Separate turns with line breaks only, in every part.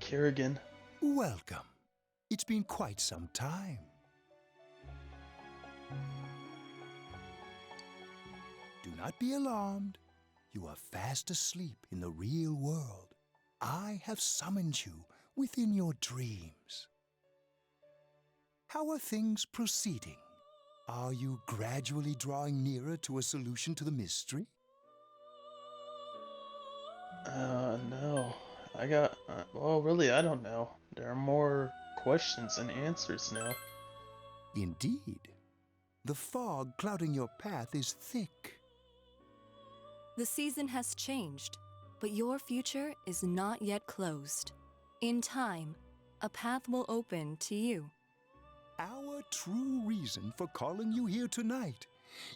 Kerrigan.
Welcome. It's been quite some time. Do not be alarmed. You are fast asleep in the real world. I have summoned you within your dreams. How are things proceeding? Are you gradually drawing nearer to a solution to the mystery?
No. Well, really, I don't know. There are more questions than answers now.
Indeed. The fog clouding your path is thick.
The season has changed, but your future is not yet closed. In time, a path will open to you.
Our true reason for calling you here tonight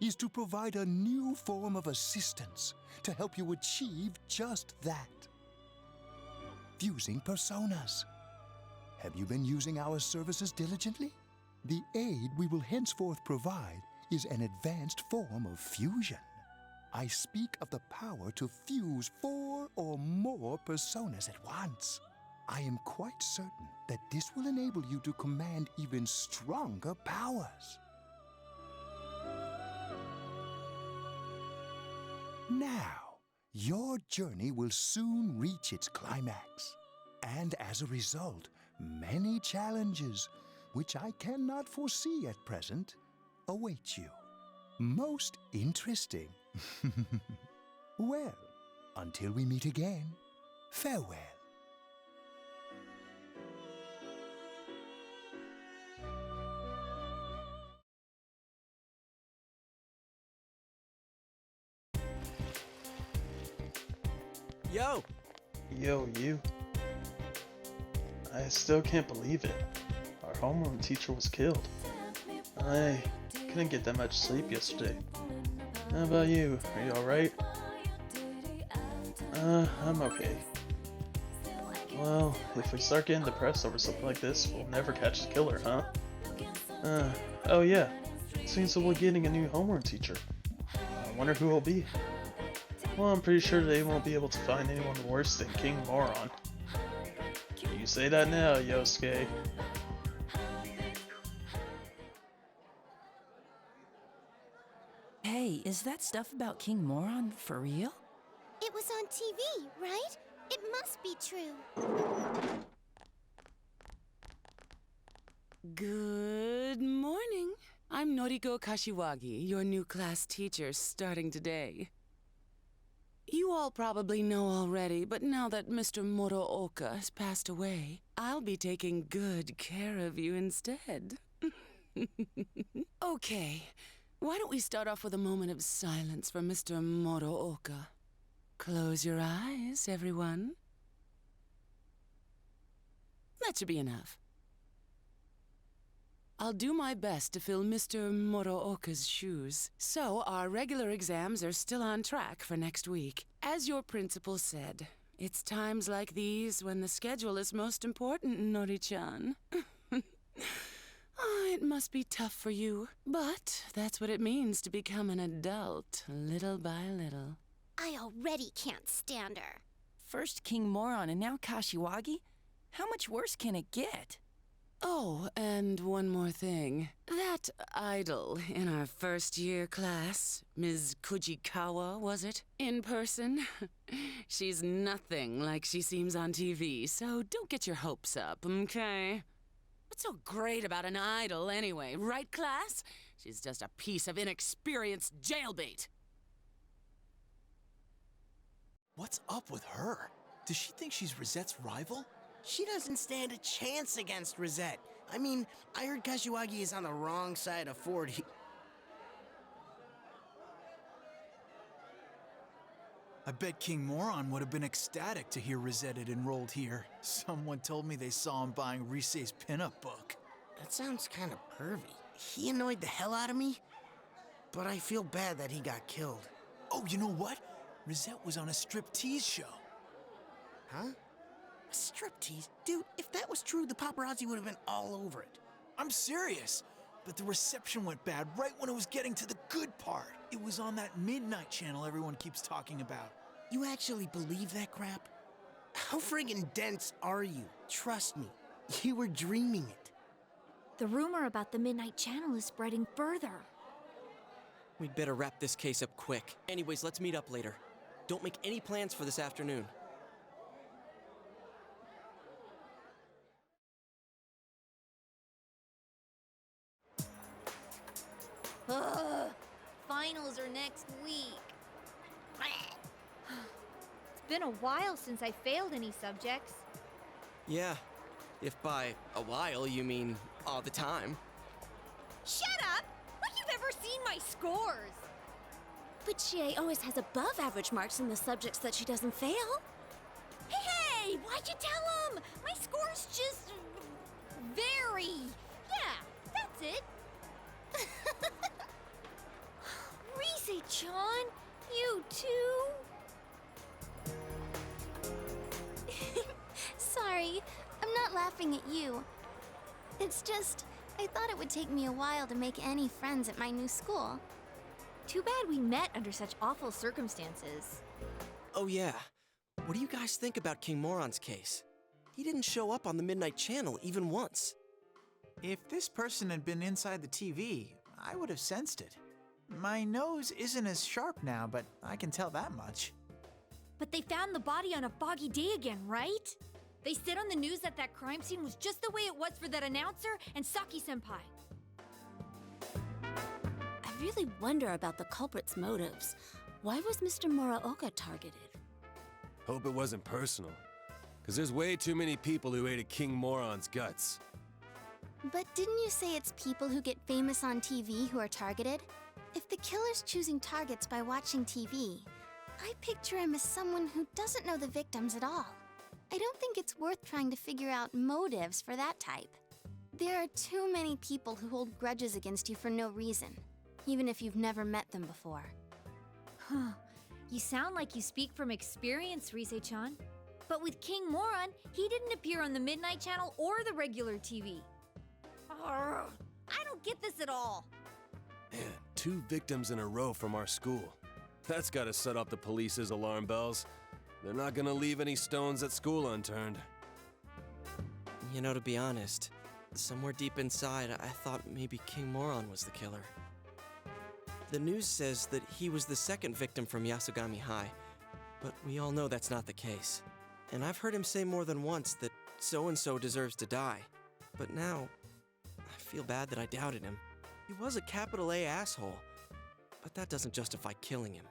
is to provide a new form of assistance to help you achieve just that. Fusing personas. Have you been using our services diligently? The aid we will henceforth provide is an advanced form of fusion. I speak of the power to fuse 4 or more personas at once. I am quite certain that this will enable you to command even stronger powers. Now, your journey will soon reach its climax. And as a result, many challenges, which I cannot foresee at present, await you. Most interesting. Well, until we meet again, farewell.
Yo!
Yo, you. I still can't believe it. Our homeroom teacher was killed. I couldn't get that much sleep yesterday. How about you? Are you alright? I'm okay. Well, if we start getting depressed over something like this, we'll never catch the killer, huh? Oh yeah. Seems that we're getting a new homeroom teacher. I wonder who it'll be. Well, I'm pretty sure they won't be able to find anyone worse than King Moron. You say that now, Yosuke.
Hey, is that stuff about King Moron for real?
It was on TV, right? It must be true.
Good morning. I'm Noriko Kashiwagi, your new class teacher starting today. You all probably know already, but now that Mr. Morooka has passed away, I'll be taking good care of you instead. Okay, why don't we start off with a moment of silence for Mr. Morooka? Close your eyes, everyone. That should be enough. I'll do my best to fill Mr. Morooka's shoes. So, our regular exams are still on track for next week. As your principal said, it's times like these when the schedule is most important, Nori-chan. Oh, it must be tough for you, but that's what it means to become an adult, little by little.
I already can't stand her.
First King Moron and now Kashiwagi? How much worse can it get?
Oh, and one more thing. That idol in our first year class, Ms. Kujikawa, was it? In person? She's nothing like she seems on TV, so don't get your hopes up, okay? What's so great about an idol anyway, right, class? She's just a piece of inexperienced jailbait.
What's up with her? Does she think she's Rosette's rival?
She doesn't stand a chance against Rosette. I mean, I heard Kashiwagi is on the wrong side of 40.
I bet King Moron would have been ecstatic to hear Rosette had enrolled here. Someone told me they saw him buying Rise's pinup book.
That sounds kind of pervy. He annoyed the hell out of me, but I feel bad that he got killed.
Oh, you know what? Rosette was on a striptease show.
Huh? A striptease? Dude, if that was true, the paparazzi would have been all over it.
I'm serious. But the reception went bad right when it was getting to the good part. It was on that midnight channel everyone keeps talking about.
You actually believe that crap? How friggin' dense are you? Trust me, you were dreaming it.
The rumor about the Midnight Channel is spreading further.
We'd better wrap this case up quick. Anyways, let's meet up later. Don't make any plans for this afternoon.
Ugh, finals are next week. It's been a while since I failed any subjects.
Yeah, if by a while you mean all the time.
Shut up! Like you've ever seen my scores! But she always has above average marks in the subjects that she doesn't fail. Hey, why'd you tell him? My score's just... very... Yeah, that's it. Rise-chan, you too? Sorry, I'm not laughing at you. It's just, I thought it would take me a while to make any friends at my new school. Too bad we met under such awful circumstances.
Oh yeah, what do you guys think about King Moron's case? He didn't show up on the Midnight Channel even once.
If this person had been inside the TV, I would have sensed it. My nose isn't as sharp now, but I can tell that much.
But they found the body on a foggy day again, right? They said on the news that that crime scene was just the way it was for that announcer and Saki-senpai. I really wonder about the culprit's motives. Why was Mr. Muraoka targeted?
Hope it wasn't personal. Because there's way too many people who ate a King Moron's guts.
But didn't you say it's people who get famous on TV who are targeted? If the killer's choosing targets by watching TV, I picture him as someone who doesn't know the victims at all. I don't think it's worth trying to figure out motives for that type. There are too many people who hold grudges against you for no reason, even if you've never met them before. Huh. You sound like you speak from experience, Rise-chan. But with King Moron, he didn't appear on the Midnight Channel or the regular TV. Arrgh, I don't get this at all.
Man, 2 victims in a row from our school. That's gotta set off the police's alarm bells. They're not gonna leave any stones at school unturned.
You know, to be honest, somewhere deep inside, I thought maybe King Moron was the killer. The news says that he was the second victim from Yasogami High, but we all know that's not the case. And I've heard him say more than once that so-and-so deserves to die. But now, I feel bad that I doubted him. He was a capital A asshole, but that doesn't justify killing him.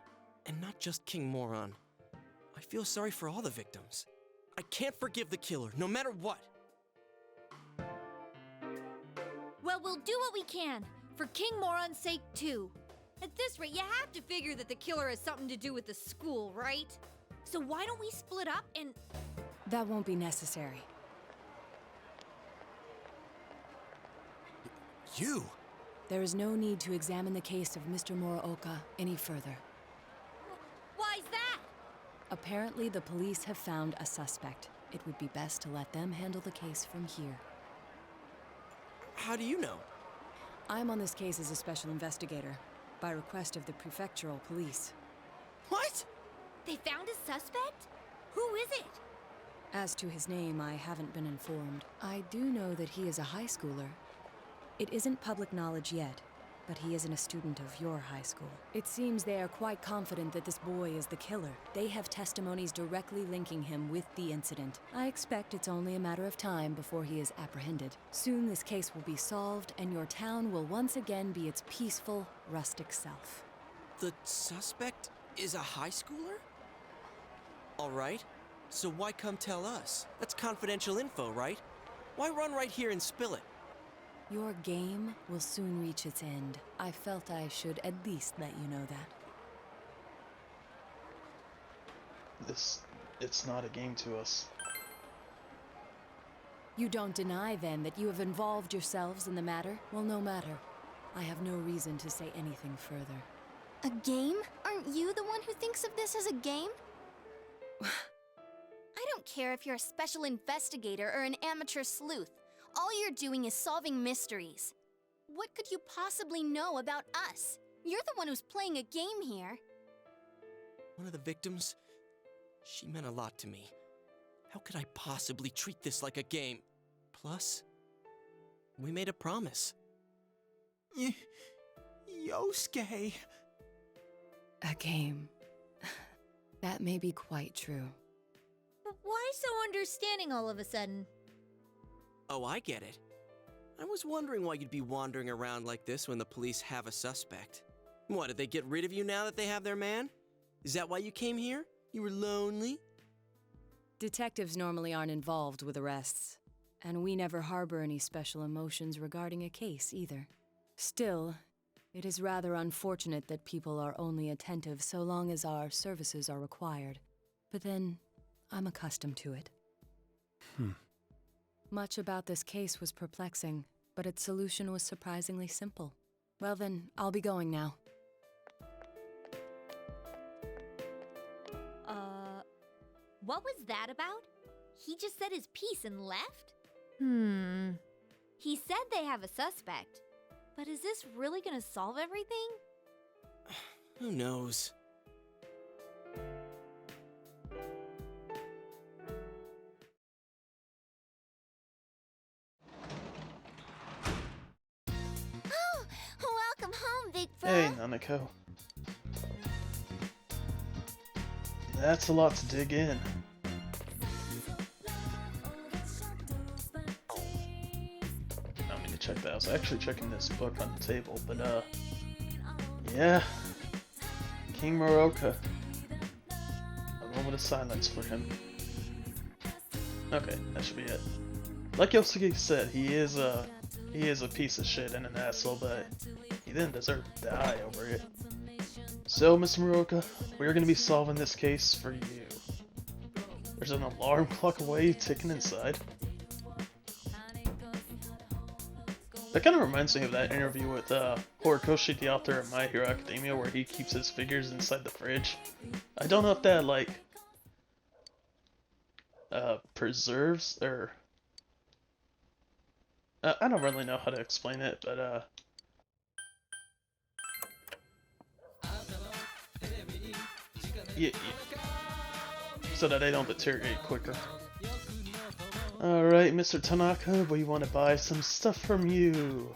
And not just King Moron. I feel sorry for all the victims. I can't forgive the killer, no matter what.
Well, we'll do what we can, for King Moron's sake too. At this rate, you have to figure that the killer has something to do with the school, right? So why don't we split up and...
That won't be necessary.
You?
There is no need to examine the case of Mr. Muraoka any further.
Why's that?
Apparently, the police have found a suspect. It would be best to let them handle the case from here.
How do you know?
I'm on this case as a special investigator, by request of the prefectural police.
What?
They found a suspect? Who is it?
As to his name, I haven't been informed. I do know that he is a high schooler. It isn't public knowledge yet, but he isn't a student of your high school. It seems they are quite confident that this boy is the killer. They have testimonies directly linking him with the incident. I expect it's only a matter of time before he is apprehended. Soon this case will be solved, and your town will once again be its peaceful, rustic self.
The suspect is a high schooler? All right. So why come tell us? That's confidential info, right? Why run right here and spill it?
Your game will soon reach its end. I felt I should at least let you know that.
It's not a game to us.
You don't deny, then, that you have involved yourselves in the matter? Well, no matter. I have no reason to say anything further.
A game? Aren't you the one who thinks of this as a game? I don't care if you're a special investigator or an amateur sleuth. All you're doing is solving mysteries. What could you possibly know about us? You're the one who's playing a game here.
One of the victims, she meant a lot to me. How could I possibly treat this like a game? Plus, we made a promise.
Yosuke.
A game. That may be quite true.
But why so understanding all of a sudden?
Oh, I get it. I was wondering why you'd be wandering around like this when the police have a suspect. What, did they get rid of you now that they have their man? Is that why you came here? You were lonely?
Detectives normally aren't involved with arrests, and we never harbor any special emotions regarding a case either. Still, it is rather unfortunate that people are only attentive so long as our services are required. But then, I'm accustomed to it. Much about this case was perplexing, but its solution was surprisingly simple. Well then, I'll be going now.
What was that about? He just said his piece and left? He said they have a suspect. But is this really gonna solve everything?
Who knows?
Oh, welcome home, Big Bro.
Hey, Nanako. That's a lot to dig in. I mean to check that. I was actually checking this book on the table, but yeah. King Moroka. A moment of silence for him. Okay, that should be it. Like Yosuke said, he is a piece of shit and an asshole, but he didn't deserve to die over it. So, Mr. Moroka, we're going to be solving this case for you. There's an alarm clock away ticking inside. That kind of reminds me of that interview with Horikoshi, the author of My Hero Academia, where he keeps his figures inside the fridge. I don't know if that, like, preserves, or... I don't really know how to explain it, but, yeah, so that they don't deteriorate quicker. Alright, Mr. Tanaka, we want to buy some stuff from you.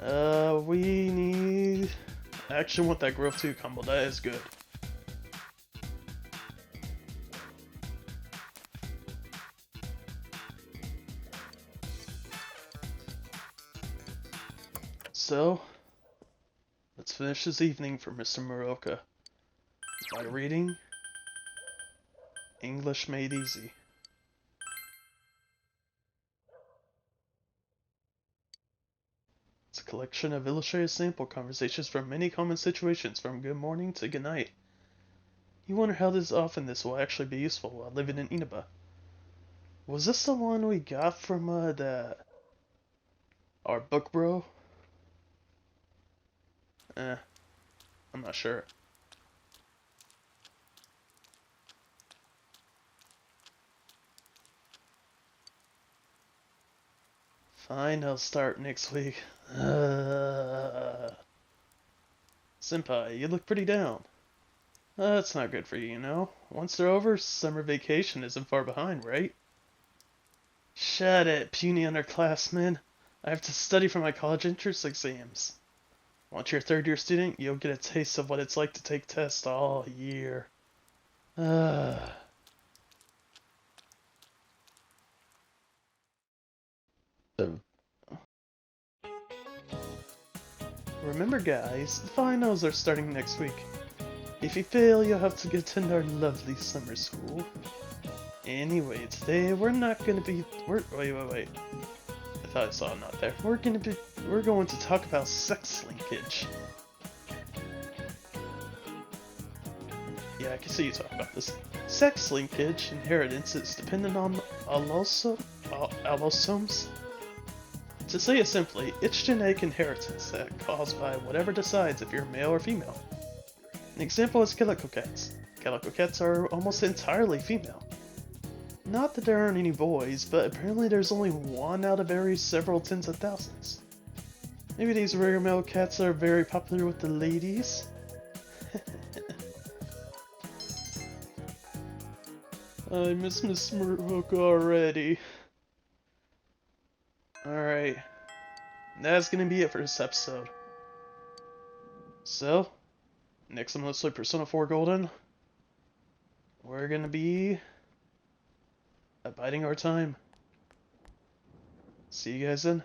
We need... I actually want that Growth 2 combo, that is good. So, let's finish this evening for Mr. Moroka by reading English Made Easy. It's a collection of illustrated sample conversations from many common situations, from good morning to good night. You wonder how often this will actually be useful while living in Inaba. Was this the one we got from our book bro? I'm not sure. Fine, I'll start next week. Senpai, you look pretty down. That's not good for you, you know? Once they're over, summer vacation isn't far behind, right? Shut it, puny underclassmen. I have to study for my college entrance exams. Once you're a third-year student, you'll get a taste of what it's like to take tests all year. Remember guys, the finals are starting next week. If you fail, you'll have to attend our lovely summer school. Anyway, today we're not gonna be... Wait. I thought I saw a note there. We're going to talk about sex linkage. Yeah, I can see you talk about this. Sex linkage inheritance is dependent on allosomes. To say it simply, it's genetic inheritance that caused by whatever decides if you're male or female. An example is calico cats. Calico cats are almost entirely female. Not that there aren't any boys, but apparently there's only one out of every several tens of thousands. Maybe these rare male cats are very popular with the ladies? I miss Miss Murhook already. Alright. That's gonna be it for this episode. So, next time let's play Persona 4 Golden. We're gonna be abiding our time. See you guys then.